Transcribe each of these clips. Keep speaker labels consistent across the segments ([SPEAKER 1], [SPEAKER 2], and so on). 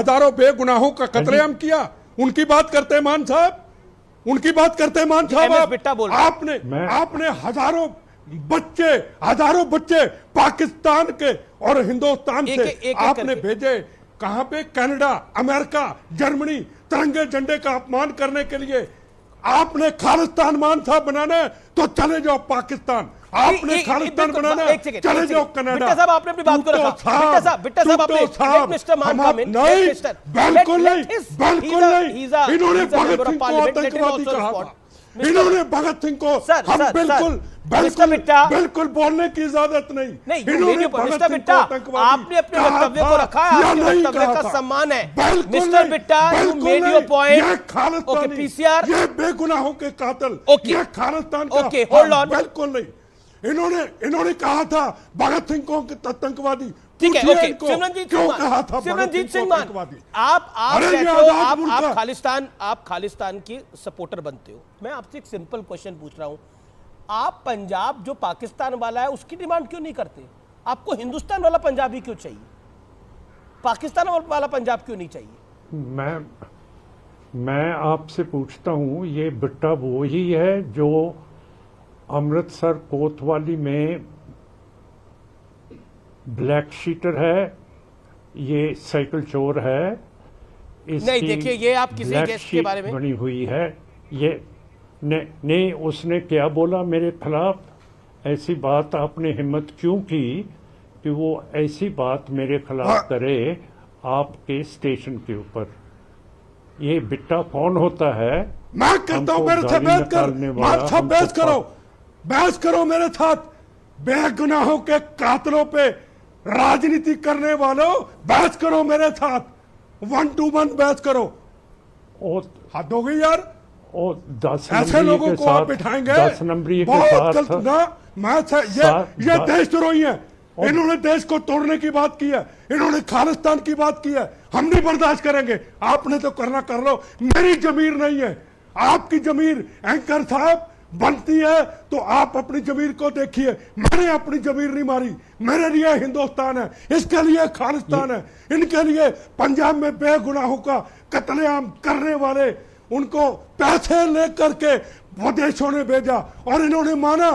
[SPEAKER 1] हजारों बेगुनाहों का कत्लेआम किया, उनकी बात करते हैं मान साहब, उनकी बात करते हैं मान साहब। आपने हजारों बच्चे पाकिस्तान के और हिंदुस्तान से आपने भेजे कहां पे? कनाडा, अमेरिका, जर्मनी, तिरंगे झंडे का अपमान करने के लिए। आपने खालिस्तान मान साहब बनाना है तो चले जाओ पाकिस्तान, आपने खालिस्तान बनाना है चले जाओ कनाडा।
[SPEAKER 2] बिट्टा साहब आपने अपनी बात को रखा। बिट्टा साहब आपने मिस्टर मान कम इन।
[SPEAKER 1] नहीं, बिल्कुल नहीं, बिल्कुल नहीं। इन्होंने भगत सिंह को आतंकवादी कहा था, इन्होंने भगत सिंह को हम बिल्कुल बोलने की इजाजत नहीं। इन्होंने भगत सिंह को आतंकवादी
[SPEAKER 2] आपने अपने वक्तव्य को रखा है, आपके वक्तव्य का सम्मान है। Mister Bitta, you made your point. Okay PCR,
[SPEAKER 1] ये बेगुनाहों के कातिल, ये खालिस्तान का।
[SPEAKER 2] ओके होल्ड ऑन,
[SPEAKER 1] बिल्कुल नहीं। इन्होंने कहा था भगत सिंह को आतंकवादी।
[SPEAKER 2] ठीक है, ओके। सिमरनजीत सिंह मान, आप खालिस्तान की सपोर्टर बनते हो। मैं आपसे एक सिंपल क्वेश्चन पूछ रहा हूं, आप पंजाब जो पाकिस्तान वाला है उसकी डिमांड क्यों नहीं करते? आपको हिंदुस्तान वाला पंजाब ही क्यों चाहिए? पाकिस्तान वाला पंजाब क्यों नहीं चाहिए?
[SPEAKER 3] मैं आपसे पूछता हूं, ये बिट्टा वो ही है जो अमृतसर कोतवाली में ब्लैक शीटर है, ये साइकिल चोर है,
[SPEAKER 2] नहीं देखिए ये आप किसी गेस्ट के बारे में
[SPEAKER 3] बनी हुई है। ये नहीं, उसने क्या बोला मेरे खिलाफ? ऐसी बात आपने हिम्मत क्यों की कि वो ऐसी बात मेरे खिलाफ करे आपके स्टेशन के ऊपर? ये बिट्टा कौन होता है?
[SPEAKER 1] मैं कहता हूं मेरे से बहस करो मेरे साथ। बेगुनाहों के कातलों पे राजनीति करने वालों, बहस करो मेरे साथ, 1 to 1 बहस करो। हद हो गई यार,
[SPEAKER 3] 10
[SPEAKER 1] ऐसे लोगों को आप बिठाएंगे?
[SPEAKER 3] 10 नंबरी के
[SPEAKER 1] बहुत
[SPEAKER 3] साथ
[SPEAKER 1] गलत ना। ये देशद्रोही है, इन्होंने देश को तोड़ने की बात की है, इन्होंने खालिस्तान की बात की है। हम नहीं बर्दाश्त करेंगे। आपने तो करना कर लो, मेरी जमीर नहीं है। आपकी जमीर एंकर साहब बनती है तो आप अपनी जमीर को देखिए। मैंने अपनी जमीर नहीं मारी, मेरे लिए हिंदुस्तान है, इसके लिए खालिस्तान है। इनके लिए पंजाब में बेगुनाहों का कत्लेआम करने वाले, उनको पैसे लेकर के विदेशों ने भेजा और इन्होंने माना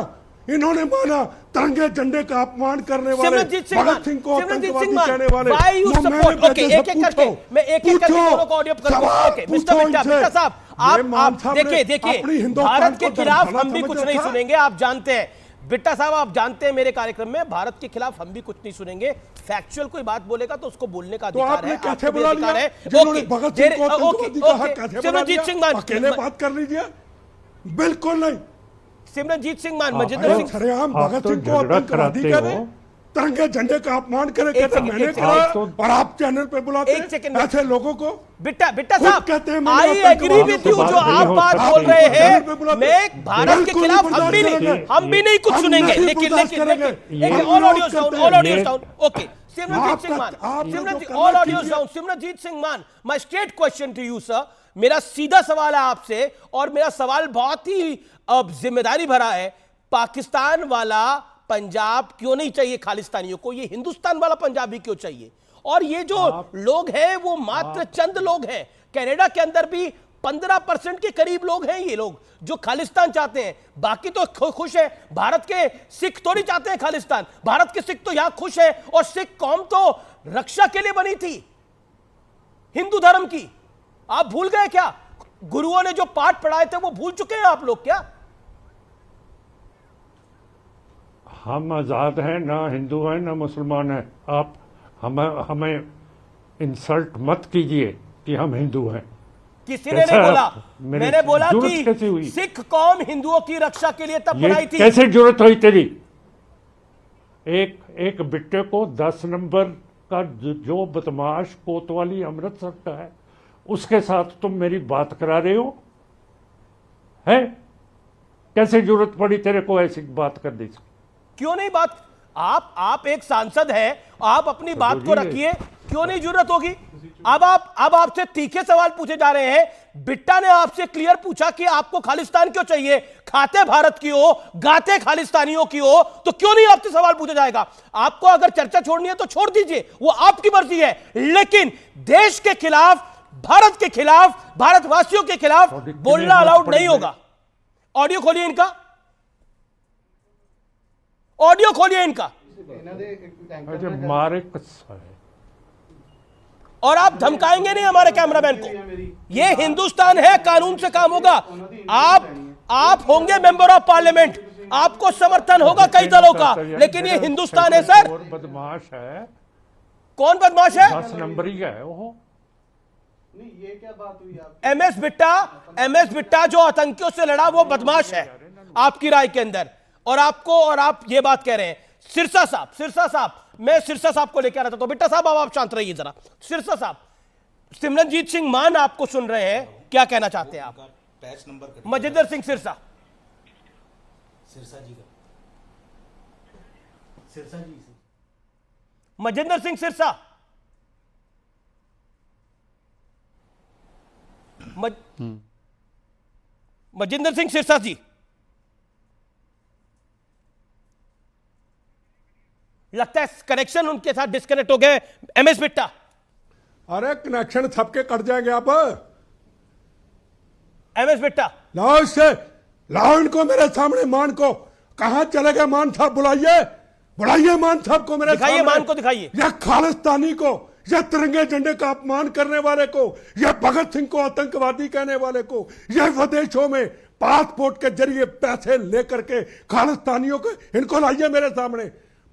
[SPEAKER 1] तिरंगे झंडे का अपमान करने वाले भगत सिंह को आतंकवादी कहने वाले।
[SPEAKER 2] देखिए भारत के खिलाफ हम भी कुछ नहीं सुनेंगे, आप जानते हैं बिट्टा साहब, आप जानते हैं मेरे कार्यक्रम में भारत के खिलाफ हम भी कुछ नहीं सुनेंगे। फैक्चुअल कोई बात बोलेगा तो उसको बोलने का अधिकार है, आपको भी अधिकार है। सिमरनजीत सिंह मान
[SPEAKER 1] अकेले बात कर लीजिए, बिल्कुल नहीं।
[SPEAKER 2] सिमरनजीत सिंह मान, मजिंदर सिंह,
[SPEAKER 1] भगत सिंह को आतंकवादी कह रहे, तिरंगे झंडे का अपमान करे, कहते मैंने कहा और आप चैनल पे बुलाते ऐसे लोगों को।
[SPEAKER 2] बिट्टा साहब, आई एग्री विद यू, जो आप बात बोल रहे हैं, मैं भारत के खिलाफ हम भी नहीं कुछ सुनेंगे। लेकिन all audios down. Okay Simranjeet Singh Mann, all audios down. Simranjeet Singh Mann, my straight question to you sir, मेरा सीधा सवाल है आपसे और मेरा सवाल बहुत ही जिम्मेदारी भरा है। पाकिस्तान वाला पंजाब क्यों नहीं चाहिए खालिस्तानियों को? ये हिंदुस्तान वाला पंजाब ही क्यों चाहिए? और ये जो लोग हैं वो मात्र चंद लोग हैं। कनाडा के अंदर भी 15% के करीब लोग हैं ये लोग जो खालिस्तान चाहते हैं, बाकी तो खुश है। भारत के सिख थोड़ी चाहते हैं खालिस्तान, भारत के सिख तो यहां खुश है। और सिख कौम तो रक्षा के लिए बनी थी हिंदू धर्म की। आप भूल गए क्या? गुरुओं ने जो पाठ पढ़ाए थे वो भूल चुके हैं आप लोग क्या?
[SPEAKER 3] हम आजाद हैं, ना हिंदू हैं ना मुसलमान हैं। आप हमें इंसल्ट मत कीजिए कि हम हिंदू हैं।
[SPEAKER 2] किसी ने नहीं बोला, मैंने बोला कि सिख कौम हिंदुओं की रक्षा के लिए तब बनाई थी।
[SPEAKER 3] कैसे जरूरत हुई तेरी? एक बिट्टे को 10 नंबर का जो बदमाश कोतवाली अमृतसर का है उसके साथ तुम मेरी बात करा रहे हो? है कैसे जरूरत पड़ी तेरे को ऐसी बात करने की?
[SPEAKER 2] क्यों नहीं बात? आप एक सांसद हैं, आप अपनी बात को रखिए, क्यों नहीं जरूरत होगी? अब आपसे तीखे सवाल पूछे जा रहे हैं। बिट्टा ने आपसे क्लियर पूछा कि आपको खालिस्तान क्यों चाहिए, खाते भारत की हो, गाते खालिस्तानियों की हो, तो क्यों नहीं आपसे सवाल पूछा जाएगा? आपको अगर चर्चा छोड़नी है तो छोड़ दीजिए, वो आपकी मर्जी है, लेकिन देश के खिलाफ, भारत के खिलाफ, भारतवासियों के खिलाफ बोलना अलाउड नहीं होगा। ऑडियो खोलिए इनका, ऑडियो खोलिए इनका।
[SPEAKER 3] मारे कस्सा है।
[SPEAKER 2] और आप धमकाएंगे नहीं हमारे कैमरामैन को। ये हिंदुस्तान है, कानून से काम होगा। आप होंगे मेंबर ऑफ पार्लियामेंट, आपको समर्थन होगा कई दलों का, लेकिन ये हिंदुस्तान है सर।
[SPEAKER 3] और बदमाश है।
[SPEAKER 2] कौन बदमाश है?
[SPEAKER 3] 10 नंबरी है वो।
[SPEAKER 4] ये क्या बात हुई आप?
[SPEAKER 2] एमएस बिट्टा जो आतंकियों से लड़ा वो बदमाश है आपकी राय के अंदर। और आप ये बात कह रहे हैं। सिरसा साहब, मैं सिरसा साहब को लेकर आ रहा था, तो बिट्टा साहब अब आप शांत रहिए जरा। सिरसा साहब, सिमरनजीत सिंह मान आपको सुन रहे हैं, क्या कहना चाहते हैं आप?
[SPEAKER 4] पैच नंबर
[SPEAKER 2] मजिंदर सिंह सिरसा
[SPEAKER 4] जी का सिरसा जी से।
[SPEAKER 2] मजिंदर सिंह सिरसा, मजिंदर सिंह सिरसा जी, लगता है कनेक्शन उनके साथ डिस्कनेक्ट हो गए। एमएस बिट्टा,
[SPEAKER 1] अरे कनेक्शन सबके कट जाएंगे आप।
[SPEAKER 2] एमएस बिट्टा,
[SPEAKER 1] लाओ इससे, लाओ इनको मेरे सामने। मान को कहां चले गए? मान साहब बुलाइए मान साहब को मेरे
[SPEAKER 2] दिखाइए,
[SPEAKER 1] सामने।
[SPEAKER 2] मान को दिखाइए।
[SPEAKER 1] या खालिस्तानी को, या तिरंगे झंडे का अपमान करने वाले को, या भगत सिंह को आतंकवादी कहने वाले को, या विदेशों में पासपोर्ट के जरिए पैसे लेकर के खालिस्तानियों को, इनको लाइए मेरे सामने।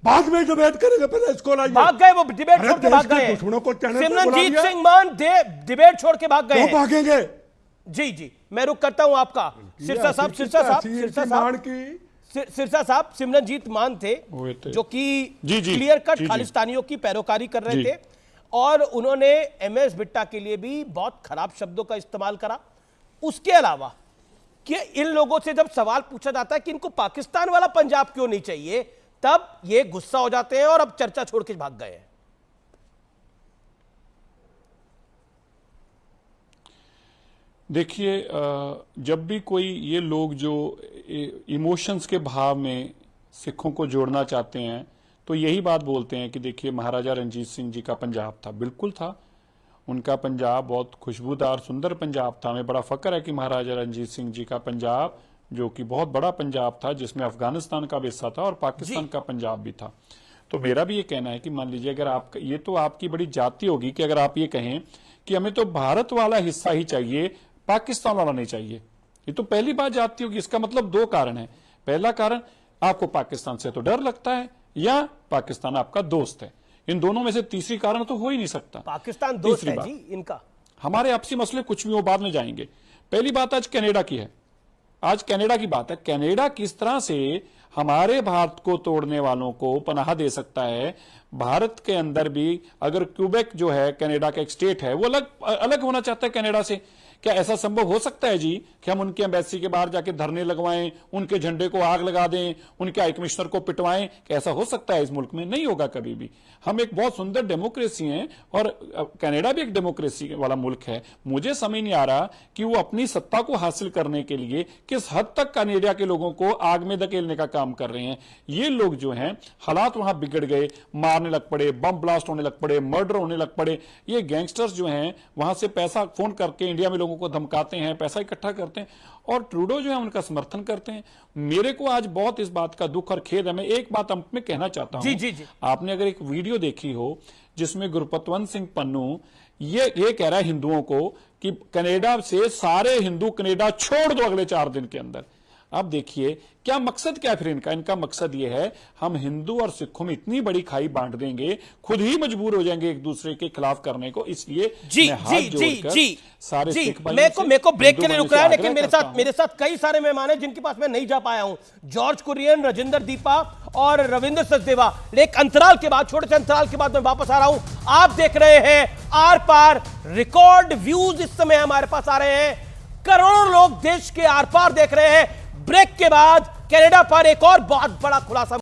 [SPEAKER 1] बाद में डिबेट करेंगे, पहले इसको लाइए।
[SPEAKER 2] भाग गए वो, डिबेट छोड़ के भाग गए।
[SPEAKER 1] दुश्मनों को चैनल पे बुला
[SPEAKER 2] सिमरनजीत
[SPEAKER 1] लिया।
[SPEAKER 2] सिंह मान डिबेट छोड़ के भाग गए।
[SPEAKER 1] वो भागेंगे।
[SPEAKER 2] जी, मैं रुक करता हूं आपका। सिरसा साहब, सिमरनजीत मान थे जो कि क्लियर कट खालिस्तानियों की पैरोकारी कर रहे थे, और उन्होंने एमएस बिट्टा के लिए भी बहुत खराब शब्दों का इस्तेमाल करा। उसके अलावा कि इन लोगों से जब सवाल पूछा जाता है कि इनको पाकिस्तान वाला पंजाब क्यों नहीं चाहिए, तब ये गुस्सा हो जाते हैं और अब चर्चा छोड़ के भाग गए हैं।
[SPEAKER 5] देखिए, जब भी कोई ये लोग जो इमोशंस के भाव में सिखों को जोड़ना चाहते हैं, तो यही बात बोलते हैं कि देखिए महाराजा रणजीत सिंह जी का पंजाब था। बिल्कुल था, उनका पंजाब बहुत खुशबूदार सुंदर पंजाब था। हमें बड़ा फक्र है कि महाराजा रणजीत सिंह जी का पंजाब, जो कि बहुत बड़ा पंजाब था, जिसमें अफगानिस्तान का भी हिस्सा था और पाकिस्तान का पंजाब भी था। तो मेरा भी ये कहना है कि मान लीजिए, अगर आप, ये तो आपकी बड़ी जाति होगी कि अगर आप ये कहें कि हमें तो भारत वाला हिस्सा ही चाहिए, पाकिस्तान वाला नहीं चाहिए, ये तो पहली बात जाती होगी। इसका मतलब 2 कारण है। पहला कारण, आपको पाकिस्तान से तो डर लगता है, या पाकिस्तान आपका दोस्त है। इन दोनों में से तीसरी कारण तो हो ही नहीं सकता।
[SPEAKER 2] पाकिस्तान दोस्त है जी इनका।
[SPEAKER 5] हमारे आपसी मसले कुछ भी वो बाद में जाएंगे। पहली बात आज कनाडा की है, आज कनाडा की बात है। कनाडा किस तरह से हमारे भारत को तोड़ने वालों को पनाह दे सकता है। भारत के अंदर भी अगर क्यूबेक जो है कनाडा का एक स्टेट है, वो अलग होना चाहता है कनाडा से, क्या ऐसा संभव हो सकता है जी कि हम उनके एम्बेसी के बाहर जाके धरने लगवाएं, उनके झंडे को आग लगा दें, उनके हाई कमिश्नर को पिटवाएं? क्या ऐसा हो सकता है इस मुल्क में? नहीं होगा कभी भी। हम एक बहुत सुंदर डेमोक्रेसी हैं, और कनाडा भी एक डेमोक्रेसी वाला मुल्क है। मुझे समझ नहीं आ रहा कि वो अपनी सत्ता को हासिल करने के लिए किस हद तक कनाडा के लोगों को आग में धकेलने का काम कर रहे हैं। ये लोग जो हैं, हालात वहां बिगड़ गए, मारने लग पड़े, बम ब्लास्ट होने लग पड़े, मर्डर होने लग पड़े। ये गैंगस्टर्स जो हैं वहां से पैसा फोन करके इंडिया में लोगों को धमकाते हैं, पैसा इकट्ठा करते हैं, और ट्रूडो जो है उनका समर्थन करते हैं। मेरे को आज बहुत इस बात का दुख और खेद है। मैं एक बात अंत में कहना चाहता हूं।
[SPEAKER 2] जी।
[SPEAKER 5] आपने अगर एक वीडियो देखी हो जिसमें गुरपतवंत सिंह पन्नू ये कह रहा है हिंदुओं को कि कनाडा से सारे हिंदू कनाडा छोड़ दो अगले 4 दिन के अंदर। अब देखिए क्या मकसद, क्या फिर इनका मकसद ये है, हम हिंदू और सिखों में इतनी बड़ी खाई बांट देंगे, खुद ही मजबूर हो जाएंगे एक दूसरे के खिलाफ करने को। इसलिए
[SPEAKER 2] जी
[SPEAKER 5] सारे सिख भाइयों
[SPEAKER 2] मेरे को ब्रेक के लिए रुक रहा है, लेकिन मेरे साथ कई सारे मेहमान हैं जिनके पास मैं नहीं जा पाया हूं। जॉर्ज कुरियन, राजेंद्र दीपा और रविंद्र सचदेवा। एक अंतराल के बाद, छोटे से अंतराल के बाद मैं वापस आ रहा हूं। आप देख रहे हैं आर पार। रिकॉर्ड व्यूज इस समय हमारे पास आ रहे हैं, करोड़ों लोग देश के आर पार देख रहे हैं। ब्रेक के बाद कनाडा पर एक और बहुत बड़ा खुलासा